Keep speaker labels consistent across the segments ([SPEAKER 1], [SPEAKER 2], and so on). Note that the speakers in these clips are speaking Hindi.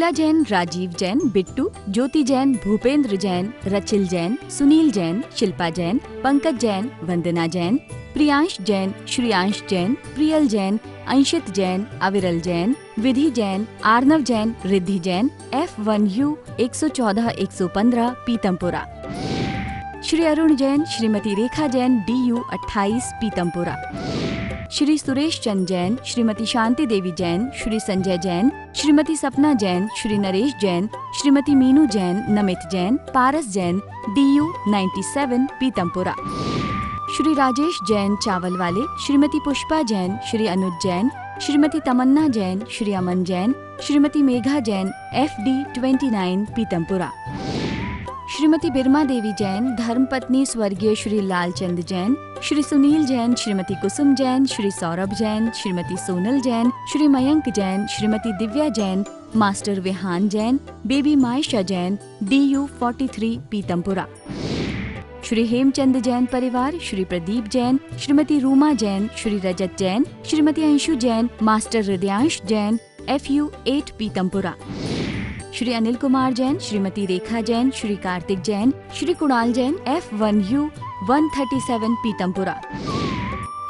[SPEAKER 1] शीला जैन, राजीव जैन, बिट्टू, ज्योति जैन, भूपेंद्र जैन, रचिल जैन, सुनील जैन, शिल्पा जैन, पंकज जैन, वंदना जैन, प्रियांश जैन, श्रियांश जैन, प्रियल जैन, अंशित जैन, अविरल जैन, विधि जैन, आर्नव जैन, रिद्धि जैन, F1U 114-115 पीतमपुरा। श्री अरुण जैन, श्रीमती रेखा जैन, DU 28 पीतमपुरा। श्री सुरेश चंद जैन, श्रीमती शांति देवी जैन, श्री संजय जैन, श्रीमती सपना जैन, श्री नरेश जैन, श्रीमती मीनू जैन, नमित जैन, पारस जैन, DU 97 पीतमपुरा। श्री राजेश जैन चावल वाले, श्रीमती पुष्पा जैन, श्री अनुज जैन, श्रीमती तमन्ना जैन, श्री अमन जैन, श्रीमती मेघा जैन, FD 29 पीतमपुरा। श्रीमती बिरमा देवी जैन, धर्मपत्नी स्वर्गीय Shri Lalchand Jain, Shri Sunil Jain, Shrimati Kusum Jain, Shri Saurabh Jain, Shrimati Sonal Jain, Shri Mayank Jain, Shrimati Divya Jain, master Vihaan Jain, baby Maysha Jain, DU 43 Pitampura. Shri Hemchand Jain परिवार, Shri Pradeep Jain, Shrimati Ruma Jain, Shri Rajat Jain, Shrimati Anshu Jain, master Hridyansh Jain, FU 8 Pitampura. Shri Anil Kumar Jain, Shrimati Rekha Jain, Shri Kartik Jain, Shri Kunal Jain, F1U 137 Pitampura.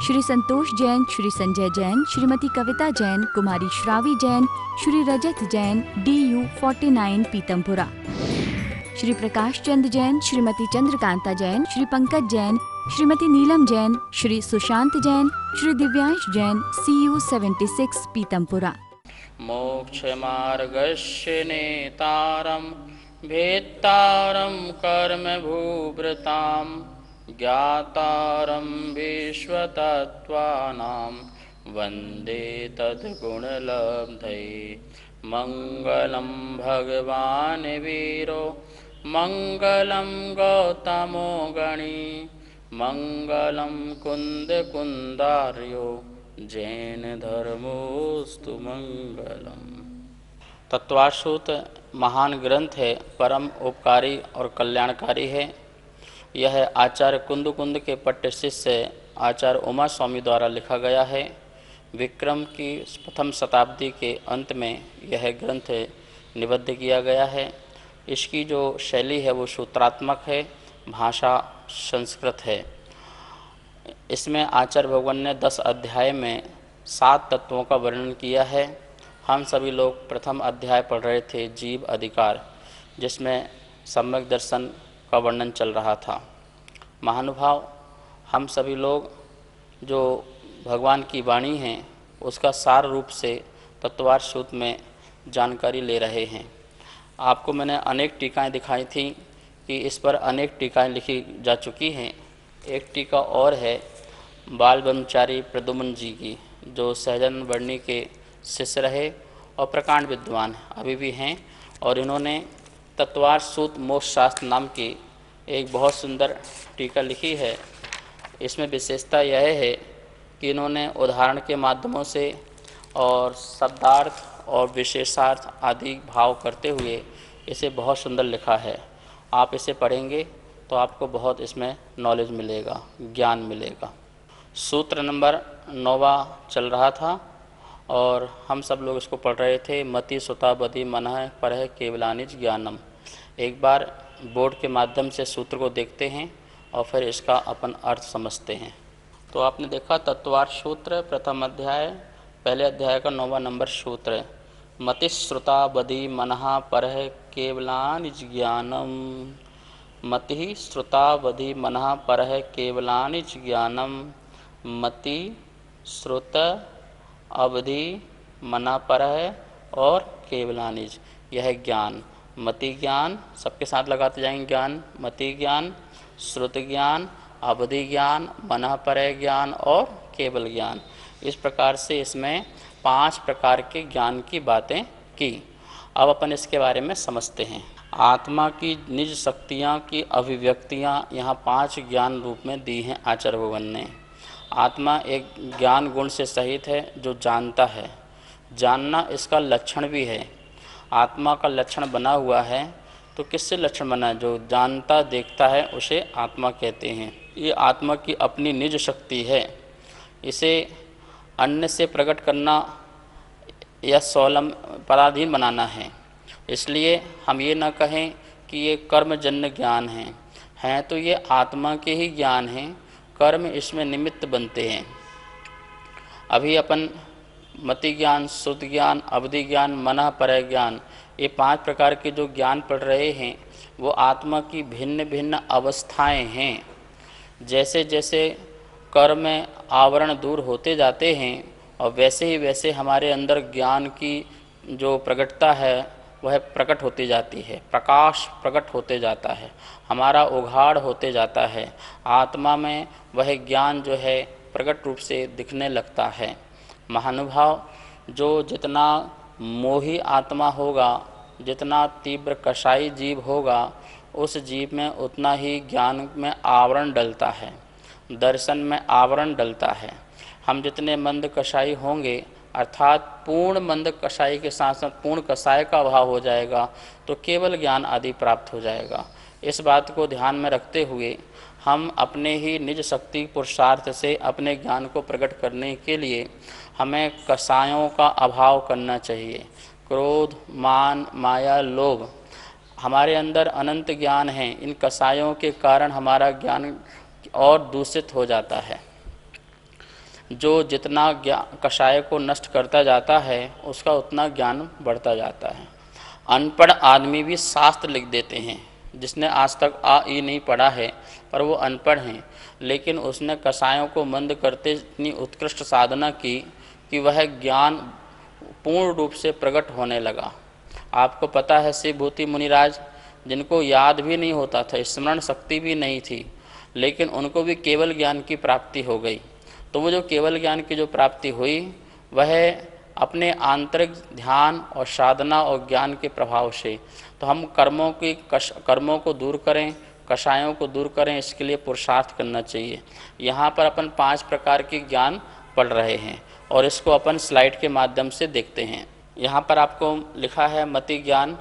[SPEAKER 1] Shri Santosh Jain, Shri Sanjay Jain, Shrimati Kavita Jain, कुमारी श्रावी जैन, श्री रजत जैन, DU 49 पीतमपुरा। श्री प्रकाश चंद जैन, श्रीमती चंद्रकांता जैन, श्री पंकज जैन, श्रीमती नीलम जैन, श्री सुशांत जैन, श्री दिव्यांश जैन, CU 76 पीतमपुरा।
[SPEAKER 2] मोक्षमार्गस्य नेतारं भेत्तारं कर्मभूभृतां ज्ञातारं विश्वतत्त्वानां वन्दे तद्गुणलब्धये। मङ्गलं भगवान् वीरो मङ्गलं गौतमो गणी मङ्गलं कुन्दकुन्दार्यो जैन धर्मोस्तु मंगलम। तत्वाश्रुत महान ग्रंथ है, परम उपकारी और कल्याणकारी है। यह आचार्य कुंद के पट्ट शिष्य आचार्य उमा स्वामी द्वारा लिखा गया है। विक्रम की प्रथम शताब्दी के अंत में यह ग्रंथ निबद्ध किया गया है। इसकी जो शैली है वो सूत्रात्मक है, भाषा संस्कृत है। इसमें आचार्य भगवान ने 10 अध्याय में 7 तत्वों का वर्णन किया है। हम सभी लोग प्रथम अध्याय पढ़ रहे थे, जीव अधिकार, जिसमें सम्यक दर्शन का वर्णन चल रहा था। महानुभाव, हम सभी लोग जो भगवान की वाणी है उसका सार रूप से तत्वार्थ सूत्र में जानकारी ले रहे हैं। आपको मैंने अनेक टीकाएं दिखाई थी कि इस पर अनेक टीकाएं लिखी जा चुकी हैं। एक टीका और है बाल ब्रह्मचारी प्रद्युम्न जी की, जो सहजन वर्णी के शिष्य रहे और प्रकांड विद्वान अभी भी हैं, और इन्होंने तत्वार्थ सूत्र मोक्ष शास्त्र नाम की एक बहुत सुंदर टीका लिखी है। इसमें विशेषता यह है कि इन्होंने उदाहरण के माध्यमों से और शब्दार्थ और विशेषार्थ आदि भाव करते हुए इसे बहुत सुंदर लिखा है। आप इसे पढ़ेंगे तो आपको बहुत इसमें नॉलेज मिलेगा, ज्ञान मिलेगा। सूत्र नंबर 9वां चल रहा था और हम सब लोग इसको पढ़ रहे थे। मति सुता बधि मनः परः केवलानिज ज्ञानम। एक बार बोर्ड के माध्यम से सूत्र को देखते हैं और फिर इसका अपन अर्थ समझते हैं। तो आपने देखा तत्वार्थ सूत्र प्रथम अध्याय, पहले अध्याय का 9वां नंबर सूत्र है। मति श्रुता बधि मनः परः केवलानिज ज्ञानम। मति श्रुता बधि मनः परः केवलानिज ज्ञानम। मति श्रुत अवधि मना परः और केवलानिज, यह ज्ञान। मति ज्ञान, सबके साथ लगाते जाएंगे ज्ञान। मति ज्ञान, श्रुत ज्ञान, अवधि ज्ञान, मनः परः ज्ञान और केवल ज्ञान। इस प्रकार से इसमें 5 प्रकार के ज्ञान की बातें की। अब अपन इसके बारे में समझते हैं। आत्मा की निज शक्तियाँ की अभिव्यक्तियाँ यहाँ 5 ज्ञान रूप में दी हैं आचार्य भगवान ने। आत्मा एक ज्ञान गुण से सहित है जो जानता है। जानना इसका लक्षण भी है। आत्मा का लक्षण बना हुआ है, तो किससे लक्षण बना है? जो जानता देखता है उसे आत्मा कहते हैं। ये आत्मा की अपनी निज शक्ति है। इसे अन्य से प्रकट करना या स्वयं पराधीन बनाना है। इसलिए हम ये न कहें कि ये कर्मजन्य ज्ञान हैं तो ये आत्मा के ही ज्ञान हैं, कर्म इसमें निमित्त बनते हैं। अभी अपन मति ज्ञान, शुद्ध ज्ञान, अवधि ज्ञान, मनः परय ज्ञान, ये 5 प्रकार के जो ज्ञान पढ़ रहे हैं वो आत्मा की भिन्न भिन्न अवस्थाएं हैं। जैसे जैसे कर्म में आवरण दूर होते जाते हैं और वैसे ही वैसे हमारे अंदर ज्ञान की जो प्रकटता है वह प्रकट होती जाती है, प्रकाश प्रकट होते जाता है, हमारा उघाड़ होते जाता है, आत्मा में वह ज्ञान जो है प्रकट रूप से दिखने लगता है। महानुभाव, जो जितना मोही आत्मा होगा, जितना तीव्र कषाई जीव होगा, उस जीव में उतना ही ज्ञान में आवरण डलता है, दर्शन में आवरण डलता है। हम जितने मंद कषाई होंगे, अर्थात पूर्ण मंद कषाई के साथ साथ पूर्ण कषाय का अभाव हो जाएगा, तो केवल ज्ञान आदि प्राप्त हो जाएगा। इस बात को ध्यान में रखते हुए हम अपने ही निज शक्ति पुरुषार्थ से अपने ज्ञान को प्रकट करने के लिए हमें कषायों का अभाव करना चाहिए। क्रोध, मान, माया, लोभ, हमारे अंदर अनंत ज्ञान है, इन कषायों के कारण हमारा ज्ञान और दूषित हो जाता है। जो जितना कषाय को नष्ट करता जाता है उसका उतना ज्ञान बढ़ता जाता है। अनपढ़ आदमी भी शास्त्र लिख देते हैं, जिसने आज तक आ ई नहीं पढ़ा है पर वो अनपढ़ हैं, लेकिन उसने कषायों को मंद करते इतनी उत्कृष्ट साधना की कि वह ज्ञान पूर्ण रूप से प्रकट होने लगा। आपको पता है शिवभूति मुनिराज, जिनको याद भी नहीं होता था, स्मरण शक्ति भी नहीं थी, लेकिन उनको भी केवल ज्ञान की प्राप्ति हो गई। तो वो जो केवल ज्ञान की जो प्राप्ति हुई वह अपने आंतरिक ध्यान और साधना और ज्ञान के प्रभाव से। तो हम कर्मों को दूर करें, कषायों को दूर करें, इसके लिए पुरुषार्थ करना चाहिए। यहाँ पर अपन 5 प्रकार के ज्ञान पढ़ रहे हैं और इसको अपन स्लाइड के माध्यम से देखते हैं। यहाँ पर आपको लिखा है मति ज्ञान,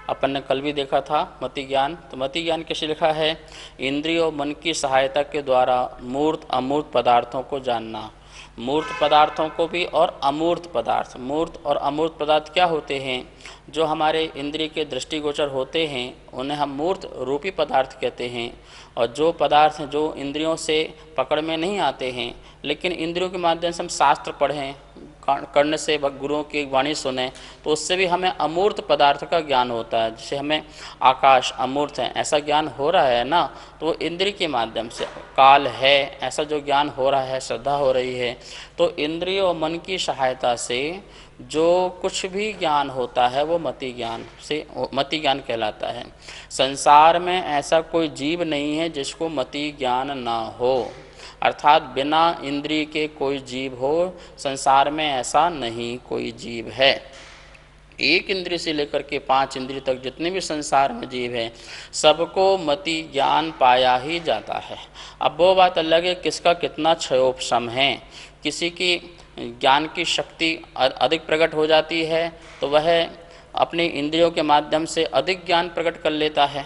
[SPEAKER 2] अपन ने कल भी देखा था मति ज्ञान। तो मति ज्ञान कैसे लिखा है? इंद्रिय और मन की सहायता के द्वारा मूर्त अमूर्त पदार्थों को जानना। मूर्त पदार्थों को भी और अमूर्त पदार्थ। मूर्त और अमूर्त पदार्थ क्या होते हैं? जो हमारे इंद्रिय के दृष्टिगोचर होते हैं उन्हें हम मूर्त रूपी पदार्थ कहते हैं, और जो पदार्थ हैं जो इंद्रियों से पकड़ में नहीं आते हैं लेकिन इंद्रियों के माध्यम से हम शास्त्र पढ़ें, कर्ण से गुरुओं की वाणी सुने, तो उससे भी हमें अमूर्त पदार्थ का ज्ञान होता है। जैसे हमें आकाश अमूर्त है ऐसा ज्ञान हो रहा है ना, तो वो इंद्रिय के माध्यम से। काल है ऐसा जो ज्ञान हो रहा है, श्रद्धा हो रही है, तो इंद्रिय और मन की सहायता से जो कुछ भी ज्ञान होता है वो मति ज्ञान कहलाता है। संसार में ऐसा कोई जीव नहीं है जिसको मति ज्ञान ना हो, अर्थात बिना इंद्रिय के कोई जीव हो, संसार में ऐसा नहीं कोई जीव है। एक इंद्रिय से लेकर के 5 इंद्रिय तक जितने भी संसार में जीव हैं सबको मति ज्ञान पाया ही जाता है। अब वो बात अलग है किसका कितना क्षयोपशम है। किसी की ज्ञान की शक्ति अधिक प्रकट हो जाती है तो वह अपनी इंद्रियों के माध्यम से अधिक ज्ञान प्रकट कर लेता है,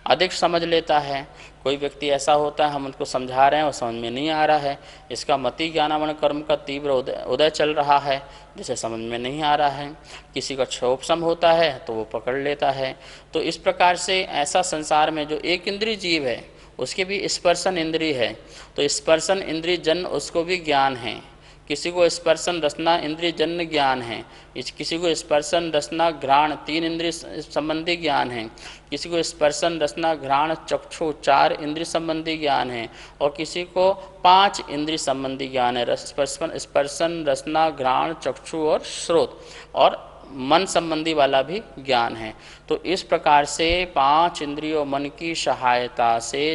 [SPEAKER 2] अधिक समझ लेता है। कोई व्यक्ति ऐसा होता है हम उनको समझा रहे हैं और समझ में नहीं आ रहा है, इसका मति ज्ञानावरण कर्म का तीव्र उदय चल रहा है, जिसे समझ में नहीं आ रहा है। किसी का क्षोभसम होता है तो वो पकड़ लेता है। तो इस प्रकार से ऐसा संसार में जो एक इंद्रिय जीव है उसके भी स्पर्शन इंद्रिय है, तो स्पर्शन इंद्रिय जन्य उसको भी ज्ञान है। किसी को स्पर्शन रसना इंद्रिय जन्य ज्ञान है, किसी को स्पर्शन रसना घ्राण 3 इंद्रिय संबंधी ज्ञान है, किसी को स्पर्शन रसना घ्राण चक्षु 4 इंद्रिय संबंधी ज्ञान है, और किसी को 5 इंद्रिय संबंधी ज्ञान है, स्पर्शन रसना घ्राण चक्षु और श्रोत, और मन संबंधी वाला भी ज्ञान है। तो इस प्रकार से 5 इंद्रियों मन की सहायता से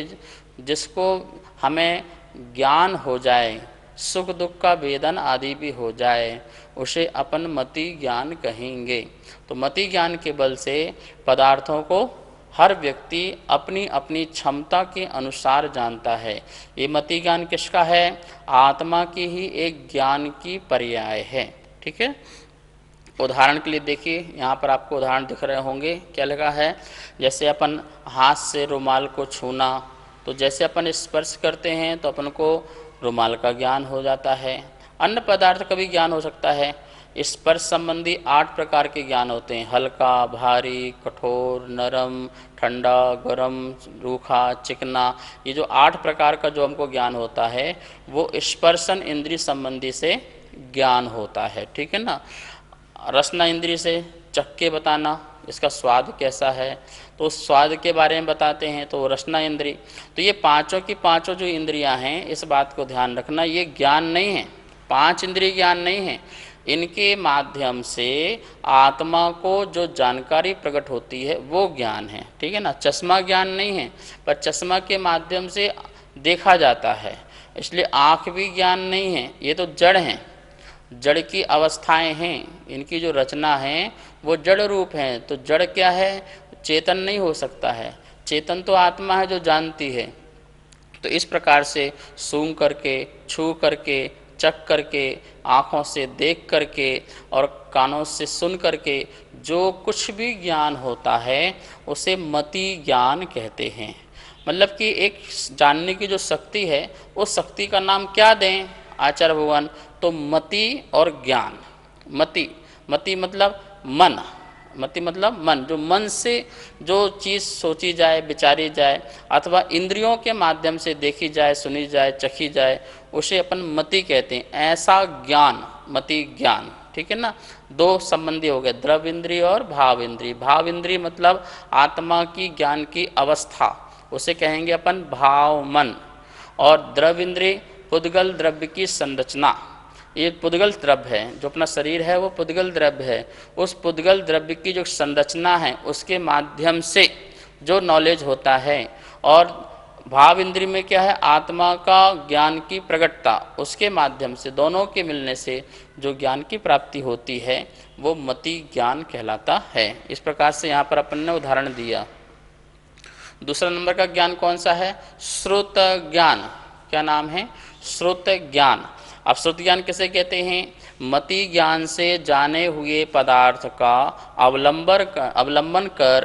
[SPEAKER 2] जिसको हमें ज्ञान हो जाए, सुख दुख का वेदन आदि भी हो जाए, उसे अपन मति ज्ञान कहेंगे। तो मति ज्ञान के बल से पदार्थों को हर व्यक्ति अपनी अपनी क्षमता के अनुसार जानता है। ये मति ज्ञान किसका है? आत्मा की ही एक ज्ञान की पर्याय है। ठीक है, उदाहरण के लिए देखिए, यहाँ पर आपको उदाहरण दिख रहे होंगे। क्या लगा है? जैसे अपन हाथ से रुमाल को छूना, तो जैसे अपन स्पर्श करते हैं तो अपन को रुमाल का ज्ञान हो जाता है। अन्य पदार्थ का भी ज्ञान हो सकता है। स्पर्श संबंधी 8 प्रकार के ज्ञान होते हैं, हल्का, भारी, कठोर, नरम, ठंडा, गरम, रूखा, चिकना। ये जो 8 प्रकार का जो हमको ज्ञान होता है वो स्पर्शन इंद्रिय संबंधी से ज्ञान होता है, ठीक है ना। रसना इंद्रिय से चख के बताना इसका स्वाद कैसा है, तो उस स्वाद के बारे में बताते हैं, तो रसना इंद्रिय। तो ये पांचों की पांचों जो इंद्रियां हैं, इस बात को ध्यान रखना, ये ज्ञान नहीं है, 5 इंद्रिय ज्ञान नहीं है। इनके माध्यम से आत्मा को जो जानकारी प्रकट होती है वो ज्ञान है, ठीक है ना। चश्मा ज्ञान नहीं है, पर चश्मा के माध्यम से देखा जाता है, इसलिए आँख भी ज्ञान नहीं है। ये तो जड़ हैं, जड़ की अवस्थाएं हैं, इनकी जो रचना है वो जड़ रूप है। तो जड़ क्या है, चेतन नहीं हो सकता है। चेतन तो आत्मा है जो जानती है। तो इस प्रकार से सूंघ करके, छू करके, चख करके, आँखों से देख करके और कानों से सुन करके जो कुछ भी ज्ञान होता है उसे मति ज्ञान कहते हैं। मतलब कि एक जानने की जो शक्ति है उस शक्ति का नाम क्या दें आचार्य भगवान, तो मति और ज्ञान। मति मतलब मन, मति मतलब मन, जो मन से जो चीज़ सोची जाए, विचारी जाए, अथवा इंद्रियों के माध्यम से देखी जाए, सुनी जाए, चखी जाए, उसे अपन मति कहते हैं। ऐसा ज्ञान मति ज्ञान, ठीक है ना। 2 संबंधी हो गए, द्रव इंद्रिय और भाव इंद्रिय। भाव इंद्रिय मतलब आत्मा की ज्ञान की अवस्था, उसे कहेंगे अपन भाव मन। और द्रव इंद्रिय पुद्गल द्रव्य की संरचना। ये पुद्गल द्रव्य है, जो अपना शरीर है वो पुद्गल द्रव्य है। उस पुद्गल द्रव्य की जो संरचना है उसके माध्यम से जो नॉलेज होता है। और भाव इंद्रिय में क्या है, आत्मा का ज्ञान की प्रकटता, उसके माध्यम से दोनों के मिलने से जो ज्ञान की प्राप्ति होती है वो मति ज्ञान कहलाता है। इस प्रकार से यहाँ पर अपन ने उदाहरण दिया। दूसरा नंबर का ज्ञान कौन सा है, श्रुत ज्ञान। क्या नाम है, श्रुत ज्ञान। अब श्रुत ज्ञान किसे कहते हैं, मति ज्ञान से जाने हुए पदार्थ का अवलंबन कर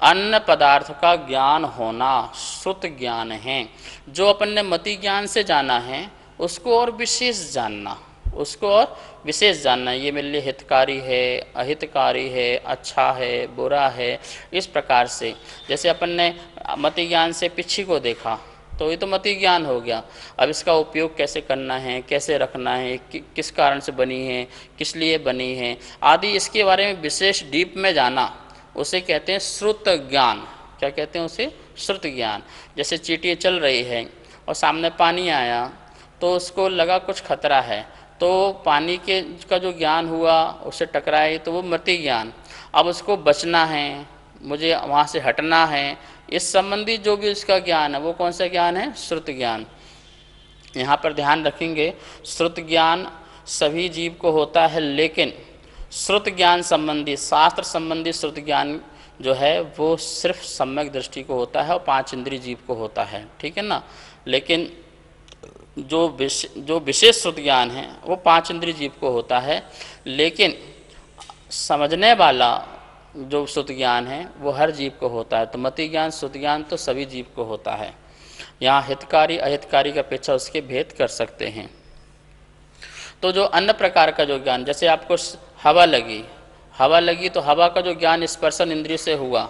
[SPEAKER 2] अन्य पदार्थ का ज्ञान होना श्रुत ज्ञान है। जो अपन ने मति ज्ञान से जाना है उसको और विशेष जानना, उसको और विशेष जानना, ये मेरे लिए हितकारी है, अहितकारी है, अच्छा है, बुरा है। इस प्रकार से जैसे अपन ने मति ज्ञान से पिच्छी को देखा तो ये तो मति ज्ञान हो गया। अब इसका उपयोग कैसे करना है, कैसे रखना है, किस कारण से बनी है, किस लिए बनी है आदि, इसके बारे में विशेष डीप में जाना, उसे कहते हैं श्रुत ज्ञान। क्या कहते हैं उसे, श्रुत ज्ञान। जैसे चींटी चल रही है और सामने पानी आया तो उसको लगा कुछ खतरा है, तो पानी के का जो ज्ञान हुआ उससे टकराए तो वो मति ज्ञान। अब उसको बचना है, मुझे वहाँ से हटना है, इस संबंधी जो भी उसका ज्ञान है वो कौन सा ज्ञान है, श्रुत ज्ञान। यहाँ पर ध्यान रखेंगे, श्रुत ज्ञान सभी जीव को होता है, लेकिन श्रुत ज्ञान संबंधी, शास्त्र संबंधी श्रुत ज्ञान जो है वो सिर्फ सम्यक दृष्टि को होता है और 5 इंद्रिय जीव को होता है, ठीक है ना। लेकिन जो विशेष श्रुत ज्ञान है वो 5 इंद्रिय जीव को होता है, लेकिन समझने वाला जो श्रुत ज्ञान है वो हर जीव को होता है। तो मति ज्ञान, श्रुत ज्ञान तो सभी जीव को होता है। यहाँ हितकारी अहितकारी की अपेक्षा उसके भेद कर सकते हैं। तो जो अन्य प्रकार का जो ज्ञान, जैसे आपको हवा लगी तो हवा का जो ज्ञान स्पर्शन इंद्रिय से हुआ,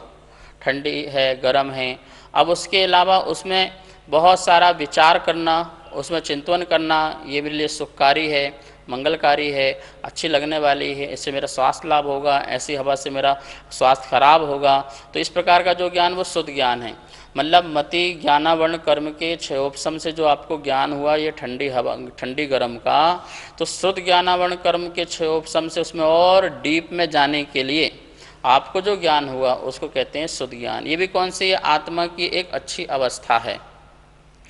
[SPEAKER 2] ठंडी है, गर्म है। अब उसके अलावा उसमें बहुत सारा विचार करना, उसमें चिंतन करना, ये मेरे लिए सुखकारी है, मंगलकारी है, अच्छी लगने वाली है, इससे मेरा स्वास्थ्य लाभ होगा, ऐसी हवा से मेरा स्वास्थ्य खराब होगा। तो इस प्रकार का जो ज्ञान वो शुद्ध ज्ञान है। मतलब मति ज्ञानावर्ण कर्म के क्षयोपशम से जो आपको ज्ञान हुआ ये ठंडी हवा, ठंडी गर्म का, तो शुद्ध ज्ञानावर्ण कर्म के क्षयोपशम से उसमें और डीप में जाने के लिए आपको जो ज्ञान हुआ उसको कहते हैं शुद्ध ज्ञान। ये भी कौन सी, आत्मा की एक अच्छी अवस्था है।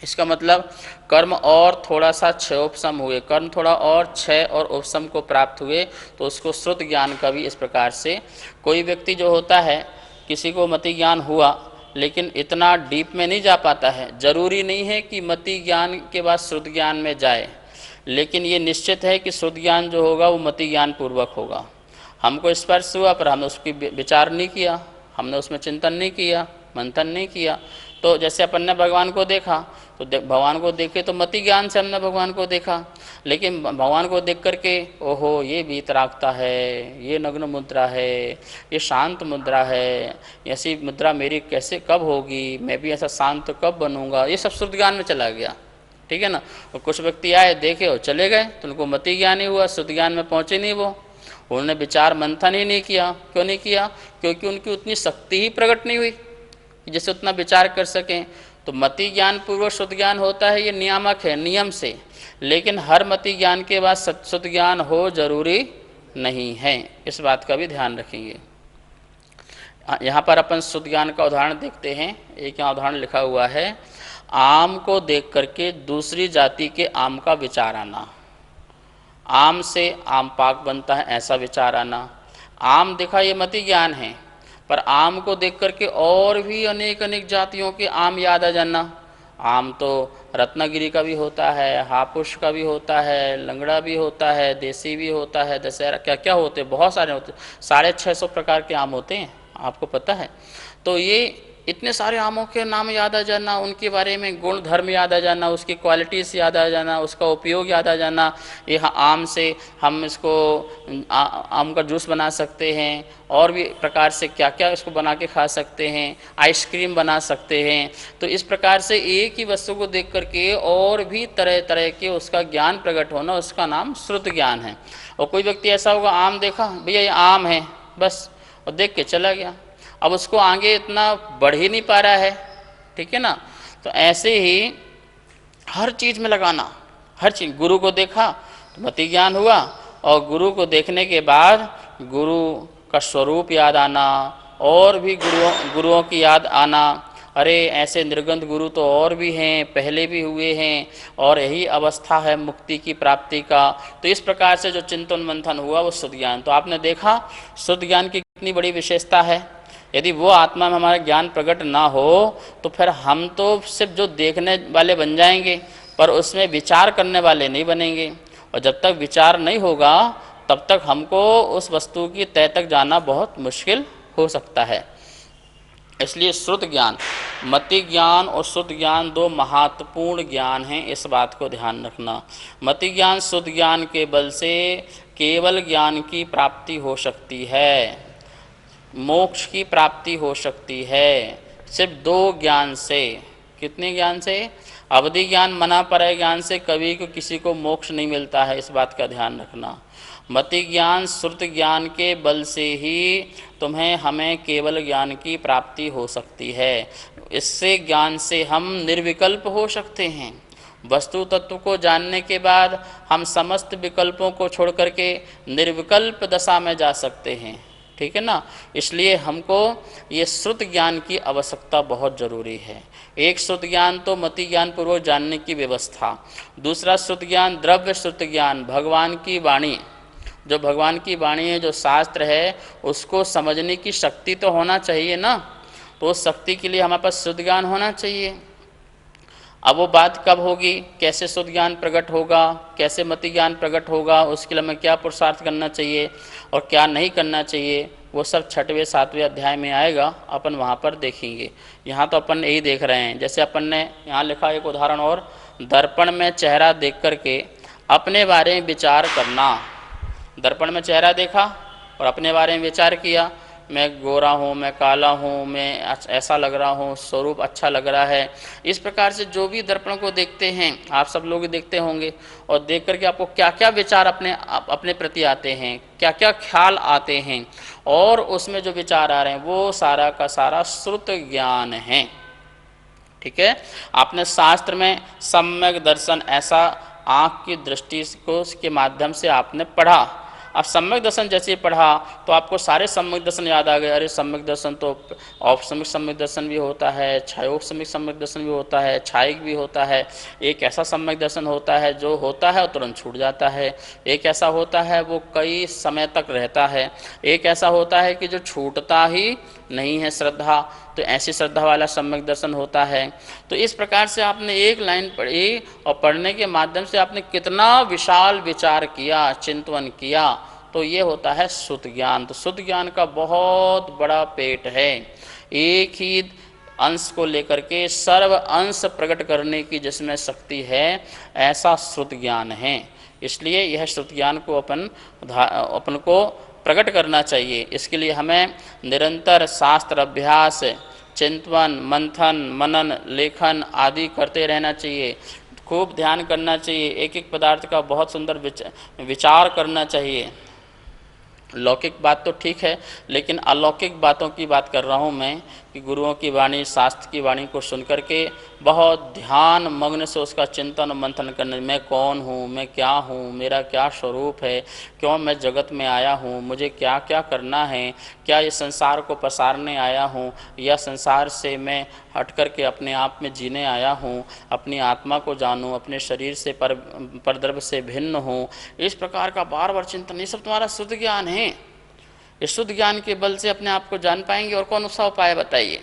[SPEAKER 2] इसका मतलब कर्म और थोड़ा सा क्षयोपशम हुए, कर्म थोड़ा और क्षय और उपशम को प्राप्त हुए तो उसको श्रुत ज्ञान का भी इस प्रकार से। कोई व्यक्ति जो होता है, किसी को मति ज्ञान हुआ लेकिन इतना डीप में नहीं जा पाता है। जरूरी नहीं है कि मति ज्ञान के बाद श्रुत ज्ञान में जाए, लेकिन ये निश्चित है कि श्रुत ज्ञान जो होगा वो मति ज्ञान पूर्वक होगा। हमको स्पर्श हुआ पर हमने उसकी विचार नहीं किया, हमने उसमें चिंतन नहीं किया, मंथन नहीं किया, तो जैसे अपन ने भगवान को देखा, तो भगवान को देखे तो मति ज्ञान से हमने भगवान को देखा, लेकिन भगवान को देख करके ओहो ये वीतरागता है, ये नग्न मुद्रा है, ये शांत मुद्रा है, ऐसी मुद्रा मेरी कैसे कब होगी, मैं भी ऐसा शांत कब बनूंगा, ये सब शुद्ध ज्ञान में चला गया। ठीक है ना। और कुछ व्यक्ति आए देखे और चले गए, तो उनको मति ज्ञान ही हुआ, शुद्ध ज्ञान में पहुँचे नहीं वो, उन्होंने विचार मंथन ही नहीं किया। क्यों नहीं किया? क्योंकि उनकी उतनी शक्ति ही प्रकट नहीं हुई कि जैसे उतना विचार कर सकें। तो मति ज्ञान पूर्वक शुद्ध ज्ञान होता है, ये नियामक है नियम से, लेकिन हर मति ज्ञान के बाद शुद्ध ज्ञान हो जरूरी नहीं है, इस बात का भी ध्यान रखेंगे। यहाँ पर अपन शुद्ध ज्ञान का उदाहरण देखते हैं। एक यहाँ उदाहरण लिखा हुआ है, आम को देख करके दूसरी जाति के आम का विचार आना, आम से आम पाक बनता है ऐसा विचार आना। आम देखा ये मति ज्ञान है, पर आम को देख करके और भी अनेक अनेक जातियों के आम याद आ जाना। आम तो रत्नागिरी का भी होता है, हापुस का भी होता है, लंगड़ा भी होता है, देसी भी होता है, दशहरा क्या क्या होते हैं, बहुत सारे होते हैं, 650 प्रकार के आम होते हैं, आपको पता है। तो ये इतने सारे आमों के नाम याद आ जाना, उनके बारे में गुण धर्म याद आ जाना, उसकी क्वालिटीज़ याद आ जाना, उसका उपयोग याद आ जाना। यह आम से हम इसको आम का जूस बना सकते हैं, और भी प्रकार से क्या क्या इसको बना के खा सकते हैं, आइसक्रीम बना सकते हैं। तो इस प्रकार से एक ही वस्तु को देख करके और भी तरह तरह के उसका ज्ञान प्रकट होना, उसका नाम श्रुत ज्ञान है। और कोई व्यक्ति ऐसा होगा, आम देखा, भैया ये आम है बस, और देख के चला गया, अब उसको आगे इतना बढ़ ही नहीं पा रहा है। ठीक है ना। तो ऐसे ही हर चीज़ में लगाना, हर चीज़। गुरु को देखा तो मति ज्ञान हुआ, और गुरु को देखने के बाद गुरु का स्वरूप याद आना, और भी गुरुओं की याद आना। अरे ऐसे निर्गंध गुरु तो और भी हैं, पहले भी हुए हैं, और यही अवस्था है मुक्ति की प्राप्ति का। तो इस प्रकार से जो चिंतन मंथन हुआ वो शुद्ध ज्ञान। तो आपने देखा शुद्ध ज्ञान की कितनी बड़ी विशेषता है। यदि वो आत्मा में हमारा ज्ञान प्रकट ना हो तो फिर हम तो सिर्फ जो देखने वाले बन जाएंगे, पर उसमें विचार करने वाले नहीं बनेंगे। और जब तक विचार नहीं होगा तब तक हमको उस वस्तु की तह तक जाना बहुत मुश्किल हो सकता है। इसलिए श्रुत ज्ञान, मति ज्ञान और शुद्ध ज्ञान दो महत्वपूर्ण ज्ञान हैं, इस बात को ध्यान रखना। मति ज्ञान शुद्ध ज्ञान के बल से केवल ज्ञान की प्राप्ति हो सकती है, मोक्ष की प्राप्ति हो सकती है सिर्फ दो ज्ञान से। कितने ज्ञान से? अवधि ज्ञान मना परय ज्ञान से कभी को किसी को मोक्ष नहीं मिलता है, इस बात का ध्यान रखना। मति ज्ञान श्रुत ज्ञान के बल से ही तुम्हें हमें केवल ज्ञान की प्राप्ति हो सकती है। इससे ज्ञान से हम निर्विकल्प हो सकते हैं। वस्तु तत्व को जानने के बाद हम समस्त विकल्पों को छोड़ करके निर्विकल्प दशा में जा सकते हैं। ठीक है ना। इसलिए हमको ये श्रुत ज्ञान की आवश्यकता बहुत ज़रूरी है। एक श्रुत ज्ञान तो मति ज्ञान पूर्वक जानने की व्यवस्था, दूसरा श्रुत ज्ञान द्रव्य श्रुत ज्ञान, भगवान की वाणी, जो भगवान की वाणी है, जो शास्त्र है, उसको समझने की शक्ति तो होना चाहिए ना। तो उस शक्ति के लिए हमारे पास शुद्ध ज्ञान होना चाहिए। अब वो बात कब होगी, कैसे शुद्ध ज्ञान प्रकट होगा, कैसे मति ज्ञान प्रकट होगा, उसके लिए हमें क्या पुरुषार्थ करना चाहिए और क्या नहीं करना चाहिए, वो सब 6वें 7वें अध्याय में आएगा, अपन वहाँ पर देखेंगे। यहाँ तो अपन यही देख रहे हैं। जैसे अपन ने यहाँ लिखा एक उदाहरण और, दर्पण में चेहरा देख करके अपने बारे में विचार करना। दर्पण में चेहरा देखा और अपने बारे में विचार किया, मैं गोरा हूँ, मैं काला हूँ, मैं ऐसा लग रहा हूँ, स्वरूप अच्छा लग रहा है। इस प्रकार से जो भी दर्पण को देखते हैं, आप सब लोग देखते होंगे, और देख करके आपको क्या क्या विचार अपने प्रति आते हैं, क्या क्या ख्याल आते हैं, और उसमें जो विचार आ रहे हैं वो सारा का सारा श्रुत ज्ञान है। ठीक है। आपने शास्त्र में सम्यक दर्शन ऐसा आँख की दृष्टि को के माध्यम से आपने पढ़ा। अब सम्यक दर्शन जैसे पढ़ा तो आपको सारे सम्यक दर्शन याद आ गए। अरे सम्यक दर्शन तो औपसम्यक सम्यक दर्शन भी होता है, छायोपसम्यक सम्यक दर्शन भी होता है, छायिक भी होता है। एक ऐसा सम्यक दर्शन होता है जो होता है और तुरंत छूट जाता है, एक ऐसा होता है वो कई समय तक रहता है, एक ऐसा होता है कि जो छूटता ही नहीं है, श्रद्धा। तो ऐसी श्रद्धा वाला सम्यक दर्शन होता है। तो इस प्रकार से आपने एक लाइन पढ़ी और पढ़ने के माध्यम से आपने कितना विशाल विचार किया, चिंतन किया, तो ये होता है शुद्ध ज्ञान। तो शुद्ध ज्ञान का बहुत बड़ा पेट है। एक ही अंश को लेकर के सर्व अंश प्रकट करने की जिसमें शक्ति है, ऐसा श्रुत ज्ञान है। इसलिए यह श्रुत ज्ञान को अपन को प्रकट करना चाहिए। इसके लिए हमें निरंतर शास्त्र अभ्यास, चिंतन, मंथन, मनन, लेखन आदि करते रहना चाहिए। खूब ध्यान करना चाहिए, एक एक पदार्थ का बहुत सुंदर विचार करना चाहिए। लौकिक बात तो ठीक है, लेकिन अलौकिक बातों की बात कर रहा हूँ मैं, कि गुरुओं की वाणी, शास्त्र की वाणी को सुन करके बहुत ध्यान मग्न से उसका चिंतन और मंथन करने, मैं कौन हूँ, मैं क्या हूँ, मेरा क्या स्वरूप है, क्यों मैं जगत में आया हूँ, मुझे क्या क्या करना है, क्या ये संसार को पसारने आया हूँ या संसार से मैं हट करके अपने आप में जीने आया हूँ, अपनी आत्मा को जानूँ, अपने शरीर से परद्रव्य से भिन्न हूँ। इस प्रकार का बार बार चिंतन, ये सब तुम्हारा शुद्ध ज्ञान है। इस शुद्ध ज्ञान के बल से अपने आप को जान पाएंगे। और कौन सा उपाय बताइए,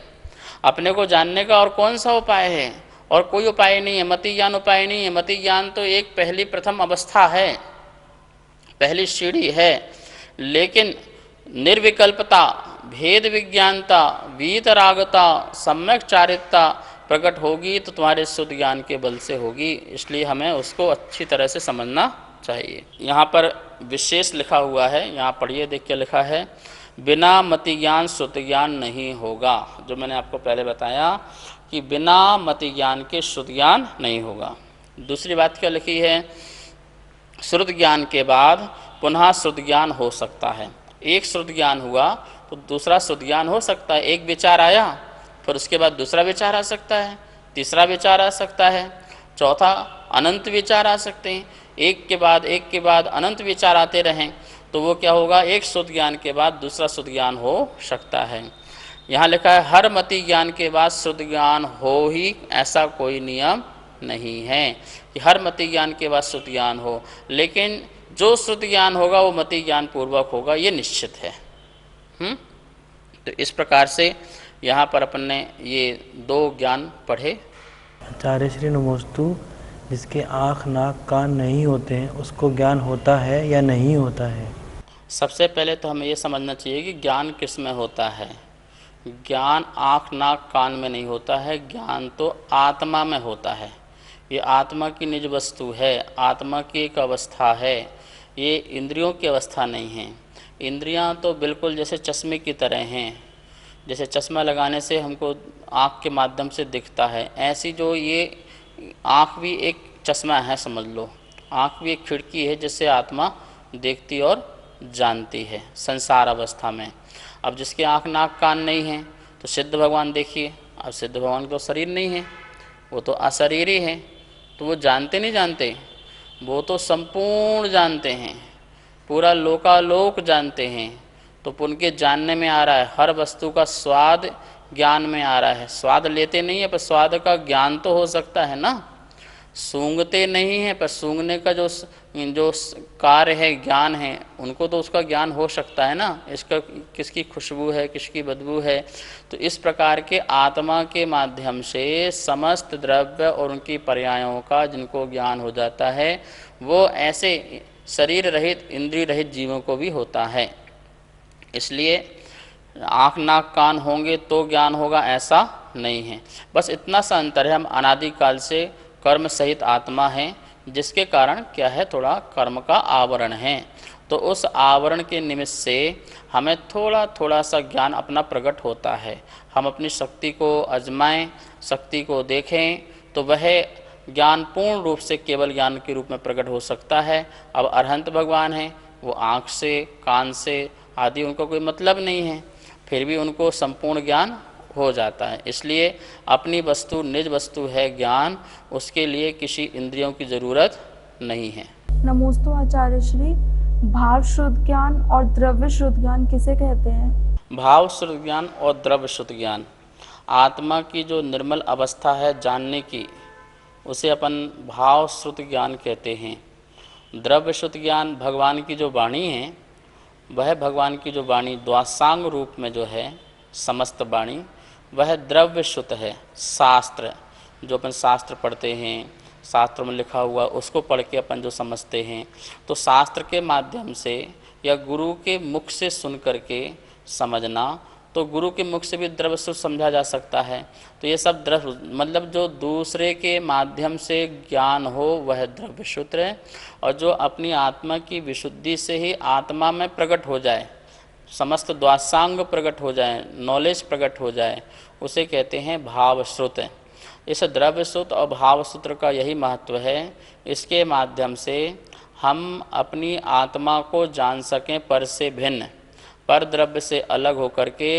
[SPEAKER 2] अपने को जानने का और कौन सा उपाय है? और कोई उपाय नहीं है, मति ज्ञान उपाय नहीं है। मति ज्ञान तो एक पहली प्रथम अवस्था है, पहली सीढ़ी है। लेकिन निर्विकल्पता, भेद विज्ञानता, वीतरागता, सम्यक चारित्रा प्रकट होगी तो तुम्हारे शुद्ध ज्ञान के बल से होगी। इसलिए हमें उसको अच्छी तरह से समझना चाहिए। यहाँ पर विशेष लिखा हुआ है, यहाँ पढ़िए, देख के लिखा है, बिना मति ज्ञान श्रुत ज्ञान नहीं होगा। जो मैंने आपको पहले बताया कि बिना मति ज्ञान के श्रुत ज्ञान नहीं होगा। दूसरी बात क्या लिखी है, श्रुत ज्ञान के बाद पुनः श्रुत ज्ञान हो सकता है। एक श्रुत ज्ञान हुआ तो दूसरा श्रुत ज्ञान हो सकता है। एक विचार आया, फिर उसके बाद दूसरा विचार आ सकता है, तीसरा विचार आ सकता है, चौथा, अनंत विचार आ सकते हैं। एक के बाद अनंत विचार आते रहें तो वो क्या होगा, एक शुद्ध ज्ञान के बाद दूसरा शुद्ध ज्ञान हो सकता है। यहाँ लिखा है हर मति ज्ञान के बाद शुद्ध ज्ञान हो ही, ऐसा कोई नियम नहीं है कि हर मति ज्ञान के बाद शुद्ध ज्ञान हो, लेकिन जो शुद्ध ज्ञान होगा वो मति ज्ञान पूर्वक होगा, ये निश्चित है। तो इस प्रकार से यहाँ पर अपन ने ये दो ज्ञान पढ़े।
[SPEAKER 3] आचार्य श्री नमोस्तु, जिसके आँख नाक कान नहीं होते हैं उसको ज्ञान होता है या नहीं होता है?
[SPEAKER 2] सबसे पहले तो हमें ये समझना चाहिए कि ज्ञान किस में होता है। ज्ञान आँख नाक कान में नहीं होता है, ज्ञान तो आत्मा में होता है। ये आत्मा की निज वस्तु है, आत्मा की एक अवस्था है, ये इंद्रियों की अवस्था नहीं है। इंद्रियां तो बिल्कुल जैसे चश्मे की तरह हैं, जैसे चश्मा लगाने से हमको आँख के माध्यम से दिखता है, ऐसी जो ये आँख भी एक चश्मा है, समझ लो। आँख भी एक खिड़की है जिससे आत्मा देखती और जानती है संसार अवस्था में। अब जिसके आँख नाक कान नहीं है तो सिद्ध भगवान देखिए, अब सिद्ध भगवान तो शरीर नहीं है, वो तो अशरीरी है, तो वो जानते नहीं जानते, वो तो संपूर्ण जानते हैं, पूरा लोकालोक जानते हैं। तो उनके जानने में आ रहा है, हर वस्तु का स्वाद ज्ञान में आ रहा है। स्वाद लेते नहीं है पर स्वाद का ज्ञान तो हो सकता है ना। सूंघते नहीं है पर सूंघने का जो कार्य है, ज्ञान है, उनको तो उसका ज्ञान हो सकता है ना। इसका किसकी खुशबू है, किसकी बदबू है। तो इस प्रकार के आत्मा के माध्यम से समस्त द्रव्य और उनकी पर्यायों का जिनको ज्ञान हो जाता है, वो ऐसे शरीर रहित इंद्रिय रहित जीवों को भी होता है। इसलिए आँख नाक कान होंगे तो ज्ञान होगा, ऐसा नहीं है। बस इतना सा अंतर है, हम अनादिकाल से कर्म सहित आत्मा हैं, जिसके कारण क्या है, थोड़ा कर्म का आवरण है। तो उस आवरण के निमित्त से हमें थोड़ा थोड़ा सा ज्ञान अपना प्रकट होता है। हम अपनी शक्ति को आजमाएं, शक्ति को देखें तो वह ज्ञान पूर्ण रूप से केवल ज्ञान के रूप में प्रकट हो सकता है। अब अरहंत भगवान हैं, वो आँख से कान से आदि उनको कोई मतलब नहीं है, फिर भी उनको संपूर्ण ज्ञान हो जाता है। इसलिए अपनी वस्तु निज वस्तु है ज्ञान, उसके लिए किसी इंद्रियों की जरूरत नहीं है।
[SPEAKER 4] नमोस्तु आचार्य श्री, भाव शुद्ध ज्ञान और द्रव्य शुद्ध ज्ञान किसे कहते हैं?
[SPEAKER 2] भाव शुद्ध ज्ञान और द्रव्य शुद्ध ज्ञान, आत्मा की जो निर्मल अवस्था है जानने की, उसे अपन भाव शुद्ध ज्ञान कहते हैं। द्रव्य शुद्ध ज्ञान भगवान की जो वाणी है, वह भगवान की जो वाणी द्वासांग रूप में जो है समस्त वाणी, वह द्रव्य शुद्ध है। शास्त्र जो अपन शास्त्र पढ़ते हैं, शास्त्र में लिखा हुआ उसको पढ़ के अपन जो समझते हैं, तो शास्त्र के माध्यम से या गुरु के मुख से सुन करके समझना, तो गुरु के मुख से भी द्रव्य सूत्र समझा जा सकता है। तो ये सब द्रव्य मतलब जो दूसरे के माध्यम से ज्ञान हो वह द्रव्य सूत्र है, और जो अपनी आत्मा की विशुद्धि से ही आत्मा में प्रकट हो जाए, समस्त द्वासांग प्रकट हो जाए, नॉलेज प्रकट हो जाए, उसे कहते हैं भाव श्रुत। इस द्रव्य सूत्र और भाव सूत्र का यही महत्व है। इसके माध्यम से हम अपनी आत्मा को जान सकें पर से भिन्न, पर द्रव्य से अलग होकर के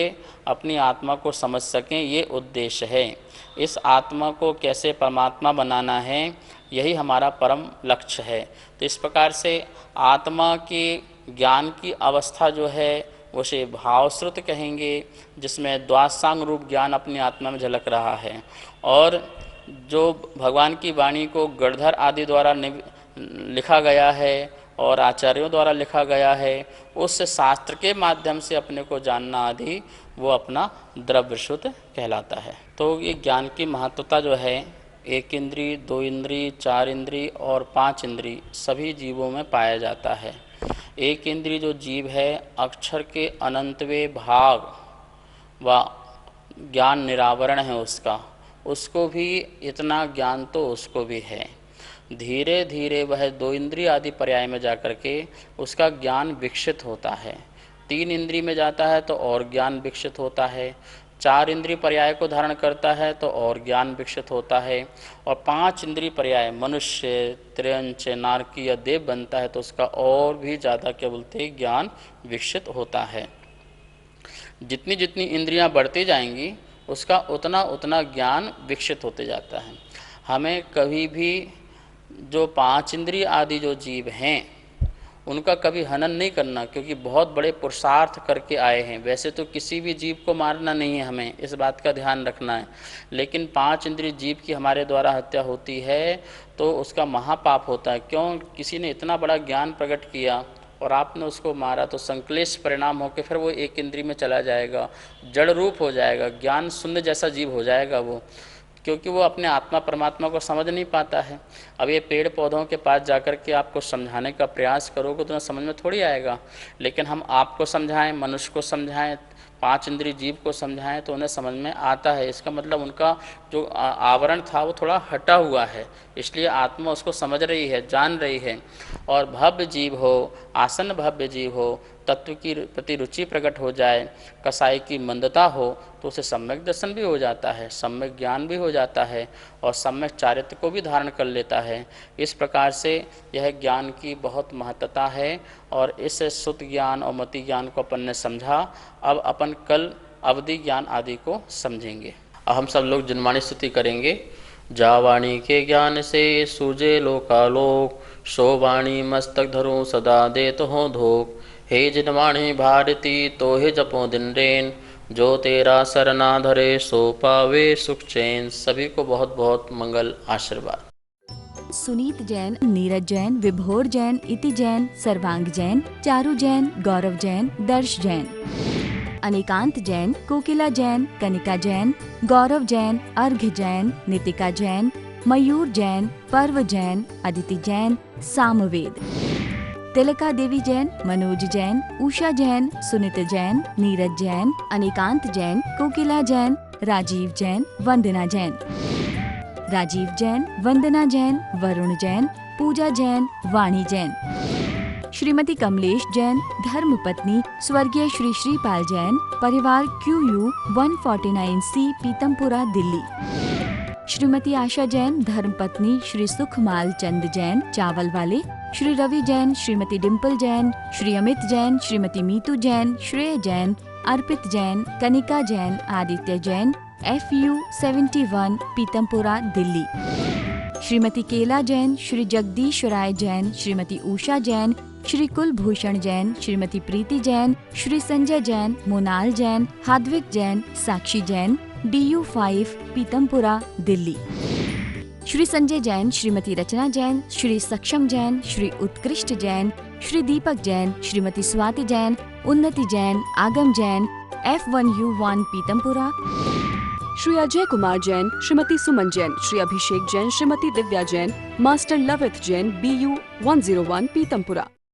[SPEAKER 2] अपनी आत्मा को समझ सकें, ये उद्देश्य है। इस आत्मा को कैसे परमात्मा बनाना है, यही हमारा परम लक्ष्य है। तो इस प्रकार से आत्मा की ज्ञान की अवस्था जो है उसे भावश्रुत कहेंगे, जिसमें द्वासांग रूप ज्ञान अपनी आत्मा में झलक रहा है। और जो भगवान की वाणी को गणधर आदि द्वारा लिखा गया है और आचार्यों द्वारा लिखा गया है, उस शास्त्र के माध्यम से अपने को जानना आदि वो अपना द्रव्यश्रुत कहलाता है। तो ये ज्ञान की महत्वता जो है, 1 इंद्री, 2 इंद्री, 4 इंद्री और 5 इंद्री सभी जीवों में पाया जाता है। 1 इंद्री जो जीव है, अक्षर के अनंतवे भाग व ज्ञान निरावरण है उसको भी इतना ज्ञान तो उसको भी है। धीरे धीरे वह 2 इंद्रिय आदि पर्याय में जाकर के उसका ज्ञान विकसित होता है। 3 इंद्रिय में जाता है तो और ज्ञान विकसित होता है। 4 इंद्रिय पर्याय को धारण करता है तो और ज्ञान विकसित होता है। और 5 इंद्रिय पर्याय मनुष्य, त्र्यंच, नारकीय, देव बनता है तो उसका और भी ज़्यादा क्या बोलते हैं, ज्ञान विकसित होता है। जितनी जितनी इंद्रियां बढ़ती जाएंगी उसका उतना उतना ज्ञान विकसित होते जाता है। हमें कभी भी जो 5 इंद्रिय आदि जो जीव हैं उनका कभी हनन नहीं करना, क्योंकि बहुत बड़े पुरुषार्थ करके आए हैं। वैसे तो किसी भी जीव को मारना नहीं है, हमें इस बात का ध्यान रखना है, लेकिन 5 इंद्रिय जीव की हमारे द्वारा हत्या होती है तो उसका महापाप होता है। क्यों? किसी ने इतना बड़ा ज्ञान प्रकट किया और आपने उसको मारा, तो संक्लेश परिणाम होकर फिर वो 1 इंद्रिय में चला जाएगा, जड़ रूप हो जाएगा, ज्ञान शून्य जैसा जीव हो जाएगा वो, क्योंकि वो अपने आत्मा परमात्मा को समझ नहीं पाता है। अब ये पेड़ पौधों के पास जाकर के आपको समझाने का प्रयास करोगे तो समझ में थोड़ी आएगा, लेकिन हम आपको समझाएं, मनुष्य को समझाएं, 5 इंद्रिय जीव को समझाएं तो उन्हें समझ में आता है। इसका मतलब उनका जो आवरण था वो थोड़ा हटा हुआ है, इसलिए आत्मा उसको समझ रही है, जान रही है। और भव्य जीव हो, आसन भव्य जीव हो, तत्व की प्रति रुचि प्रकट हो जाए, कसाई की मंदता हो तो उसे सम्यक दर्शन भी हो जाता है, सम्यक ज्ञान भी हो जाता है और सम्यक चारित्र को भी धारण कर लेता है। इस प्रकार से यह ज्ञान की बहुत महत्वता है और इस शुद्ध ज्ञान और मति ज्ञान को अपन ने समझा। अब अपन कल अवधि ज्ञान आदि को समझेंगे। अब हम सब लोग जिनवाणी स्तुति करेंगे। जावाणी के ज्ञान से सूझे लोकालोक, सो वाणी मस्तक धरो सदा देत हो धोक। हे जिनवाणी भारती तो हे जपो दिन रेन, जो तेरा सरना धरे सो पावे सुख चैन। सभी को बहुत बहुत मंगल आशीर्वाद।
[SPEAKER 1] सुनीत जैन, नीरज जैन, विभोर जैन, इति जैन, सर्वांग जैन, चारू जैन, गौरव जैन, दर्श जैन, अनिकांत जैन, कोकिला जैन, कनिका जैन, गौरव जैन, अर्घ्य जैन, नितिका जैन, मयूर जैन, पर्व जैन, अदिति जैन, सामवेद, तिलका देवी जैन, मनोज जैन, उषा जैन, सुनीत जैन, नीरज जैन, अनिकांत जैन, कोकिला जैन, राजीव जैन, वंदना जैन, राजीव जैन, वंदना जैन, वरुण जैन, पूजा जैन, वाणी जैन, श्रीमती कमलेश जैन, धर्मपत्नी स्वर्गीय श्री श्रीपाल जैन, परिवार QU 149C, पीतमपुरा, दिल्ली। श्रीमती आशा जैन, धर्मपत्नी श्री सुखमाल चंद जैन, चावल वाले। श्री रवि जैन, श्रीमती डिम्पल जैन, श्री अमित जैन, श्रीमती मीतू जैन, श्रेय जैन, अर्पित जैन, कनिका जैन, आदित्य जैन, FU 71, पीतमपुरा, दिल्ली। श्रीमती केला जैन, श्री जगदीश राय जैन, श्रीमती उषा जैन, श्री कुलभूषण जैन, श्रीमती प्रीति जैन, श्री संजय जैन, मोनाल जैन, हाद्विक जैन, साक्षी जैन, DU 5, पीतमपुरा, दिल्ली। श्री संजय जैन, श्रीमती रचना जैन, श्री सक्षम जैन, श्री उत्कृष्ट जैन, श्री दीपक जैन, श्रीमती स्वाति जैन, उन्नति जैन, आगम जैन, F1U1, पीतमपुरा।
[SPEAKER 5] श्री अजय कुमार जैन, श्रीमती सुमन जैन, श्री अभिषेक जैन, श्रीमती दिव्या जैन, मास्टर लवित जैन, BU 101, पीतमपुरा।